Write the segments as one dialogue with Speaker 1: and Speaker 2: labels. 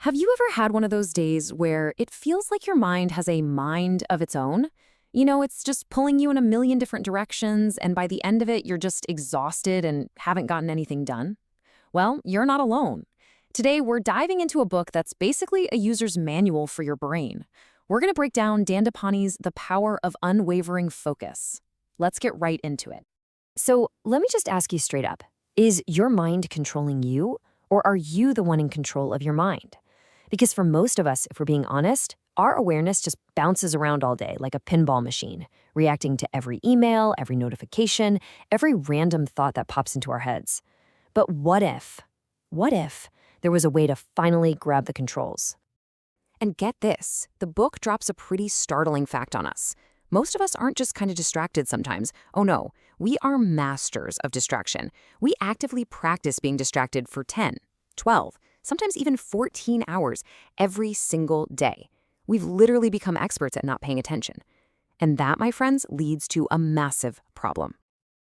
Speaker 1: Have you ever had one of those days where it feels like your mind has a mind of its own? It's just pulling you in a million different directions, and by the end of it, you're just exhausted and haven't gotten anything done? Well, you're not alone. Today, we're diving into a book that's basically a user's manual for your brain. We're going to break down Dandapani's The Power of Unwavering Focus. Let's get right into it.
Speaker 2: So let me just ask you straight up. Is your mind controlling you, or are you the one in control of your mind? Because for most of us, if we're being honest, our awareness just bounces around all day like a pinball machine, reacting to every email, every notification, every random thought that pops into our heads. But what if there was a way to finally grab the controls?
Speaker 1: And get this, the book drops a pretty startling fact on us. Most of us aren't just kind of distracted sometimes. Oh no, we are masters of distraction. We actively practice being distracted for 10, 12, sometimes even 14 hours every single day. We've literally become experts at not paying attention. And that, my friends, leads to a massive problem.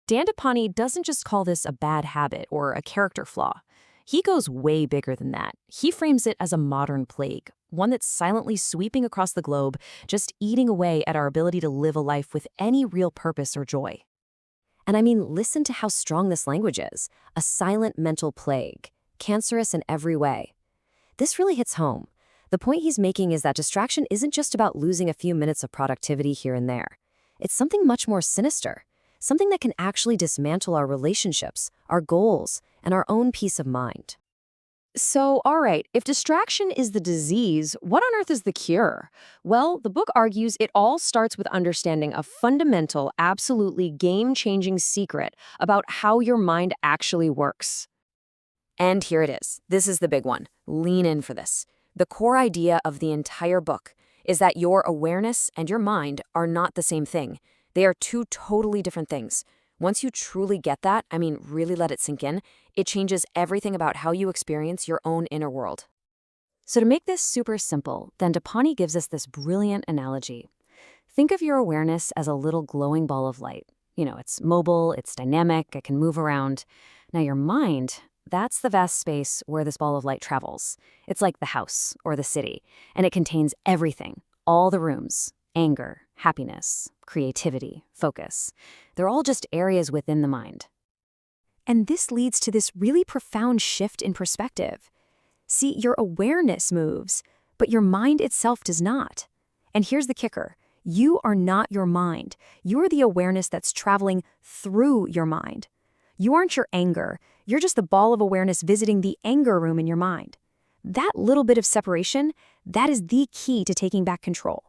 Speaker 1: Dandapani doesn't just call this a bad habit or a character flaw. He goes way bigger than that. He frames it as a modern plague, one that's silently sweeping across the globe, just eating away at our ability to live a life with any real purpose or joy. And I mean, listen to how strong this language is. A silent mental plague, cancerous in every way. This really hits home. The point he's making is that distraction isn't just about losing a few minutes of productivity here and there. It's something much more sinister, something that can actually dismantle our relationships, our goals, and our own peace of mind. So, all right, if distraction is the disease, what on earth is the cure? Well, the book argues it all starts with understanding a fundamental, absolutely game-changing secret about how your mind actually works. And here it is. This is the big one. Lean in for this. The core idea of the entire book is that your awareness and your mind are not the same thing. They are two totally different things. Once you truly get that, really let it sink in, it changes everything about how you experience your own inner world. So to make this super simple, Dandapani gives us this brilliant analogy. Think of your awareness as a little glowing ball of light. It's mobile, it's dynamic, it can move around. Now your mind, that's the vast space where this ball of light travels. It's like the house or the city, and it contains everything, all the rooms, anger, happiness, creativity, focus. They're all just areas within the mind. And this leads to this really profound shift in perspective. See, your awareness moves, but your mind itself does not. And here's the kicker. You are not your mind. You're the awareness that's traveling through your mind. You aren't your anger. You're just the ball of awareness visiting the anger room in your mind. That little bit of separation, that is the key to taking back control.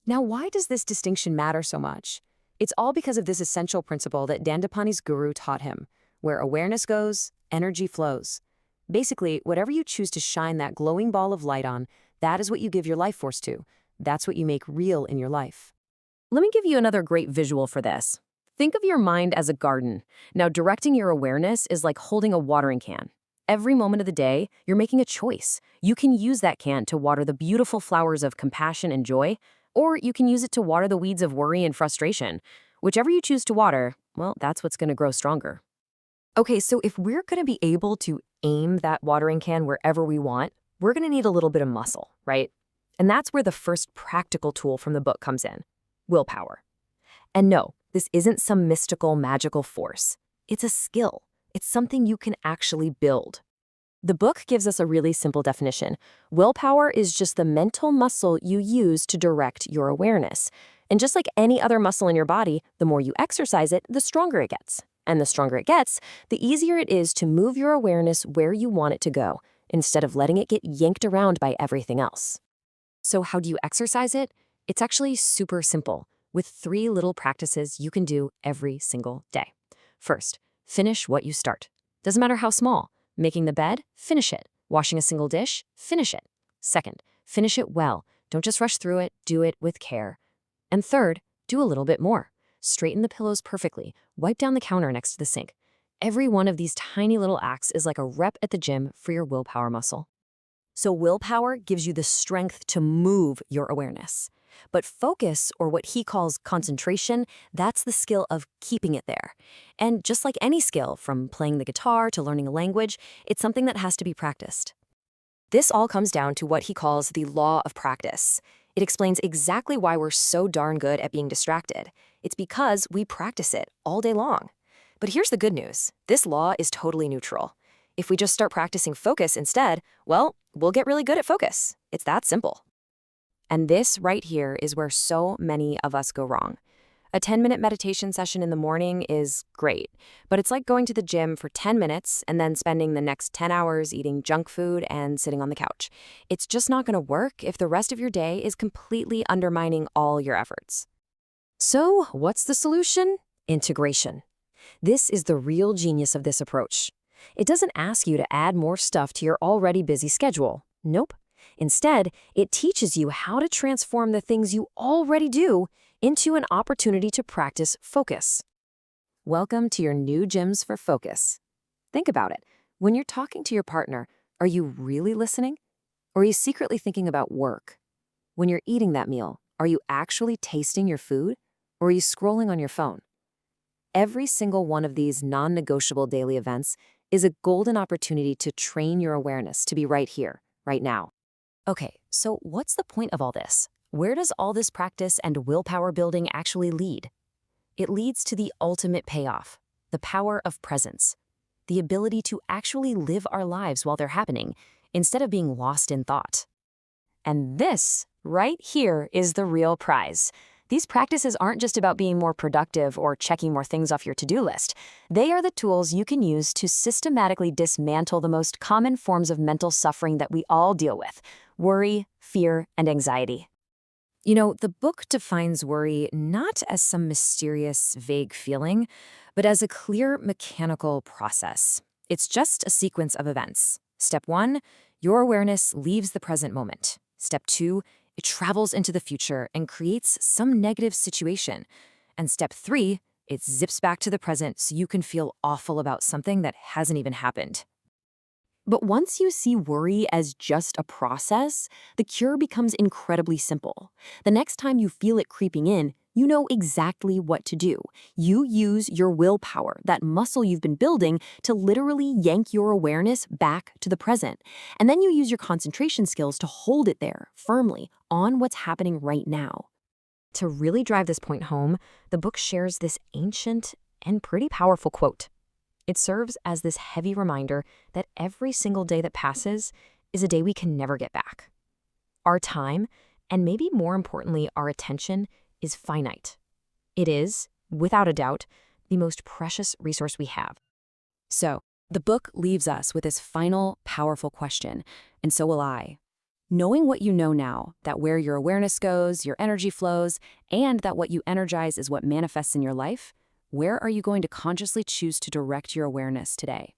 Speaker 1: Now, why does this distinction matter so much? It's all because of this essential principle that Dandapani's guru taught him. Where awareness goes, energy flows. Basically, whatever you choose to shine that glowing ball of light on, that is what you give your life force to. That's what you make real in your life. Let me give you another great visual for this. Think of your mind as a garden. Now, directing your awareness is like holding a watering can. Every moment of the day, you're making a choice. You can use that can to water the beautiful flowers of compassion and joy, or you can use it to water the weeds of worry and frustration. Whichever you choose to water, well, that's what's going to grow stronger. Okay, so if we're going to be able to aim that watering can wherever we want, we're going to need a little bit of muscle, right? And that's where the first practical tool from the book comes in: willpower. And no, this isn't some mystical, magical force. It's a skill. It's something you can actually build. The book gives us a really simple definition. Willpower is just the mental muscle you use to direct your awareness. And just like any other muscle in your body, the more you exercise it, the stronger it gets. And the stronger it gets, the easier it is to move your awareness where you want it to go, instead of letting it get yanked around by everything else. So how do you exercise it? It's actually super simple, with 3 little practices you can do every single day. First, finish what you start. Doesn't matter how small. Making the bed, finish it. Washing a single dish, finish it. Second, finish it well. Don't just rush through it, do it with care. And third, do a little bit more. Straighten the pillows perfectly. Wipe down the counter next to the sink. Every one of these tiny little acts is like a rep at the gym for your willpower muscle. So willpower gives you the strength to move your awareness. But focus, or what he calls concentration, that's the skill of keeping it there. And just like any skill, from playing the guitar to learning a language, it's something that has to be practiced.
Speaker 2: This all comes down to what he calls the law of practice. It explains exactly why we're so darn good at being distracted. It's because we practice it all day long. But here's the good news. This law is totally neutral. If we just start practicing focus instead, well, we'll get really good at focus. It's that simple. And this right here is where so many of us go wrong. A 10-minute meditation session in the morning is great, but it's like going to the gym for 10 minutes and then spending the next 10 hours eating junk food and sitting on the couch. It's just not going to work if the rest of your day is completely undermining all your efforts. So, what's the solution? Integration. This is the real genius of this approach. It doesn't ask you to add more stuff to your already busy schedule. Nope. Instead, it teaches you how to transform the things you already do into an opportunity to practice focus. Welcome to your new gyms for focus. Think about it. When you're talking to your partner, are you really listening? Or are you secretly thinking about work? When you're eating that meal, are you actually tasting your food? Or are you scrolling on your phone? Every single one of these non-negotiable daily events is a golden opportunity to train your awareness to be right here, right now. Okay, so what's the point of all this? Where does all this practice and willpower building actually lead? It leads to the ultimate payoff, the power of presence, the ability to actually live our lives while they're happening, instead of being lost in thought. And this, right here, is the real prize. These practices aren't just about being more productive or checking more things off your to-do list. They are the tools you can use to systematically dismantle the most common forms of mental suffering that we all deal with: worry, fear, and anxiety. You know, the book defines worry not as some mysterious, vague feeling, but as a clear mechanical process. It's just a sequence of events. Step 1, your awareness leaves the present moment. Step 2, it travels into the future and creates some negative situation. And step 3, it zips back to the present so you can feel awful about something that hasn't even happened. But once you see worry as just a process, the cure becomes incredibly simple. The next time you feel it creeping in, you know exactly what to do. You use your willpower, that muscle you've been building, to literally yank your awareness back to the present. And then you use your concentration skills to hold it there, firmly, on what's happening right now. To really drive this point home, the book shares this ancient and pretty powerful quote. It serves as this heavy reminder that every single day that passes is a day we can never get back. Our time, and maybe more importantly, our attention, is finite. It is, without a doubt, the most precious resource we have. So, the book leaves us with this final, powerful question, and so will I. Knowing what you know now, that where your awareness goes, your energy flows, and that what you energize is what manifests in your life, where are you going to consciously choose to direct your awareness today?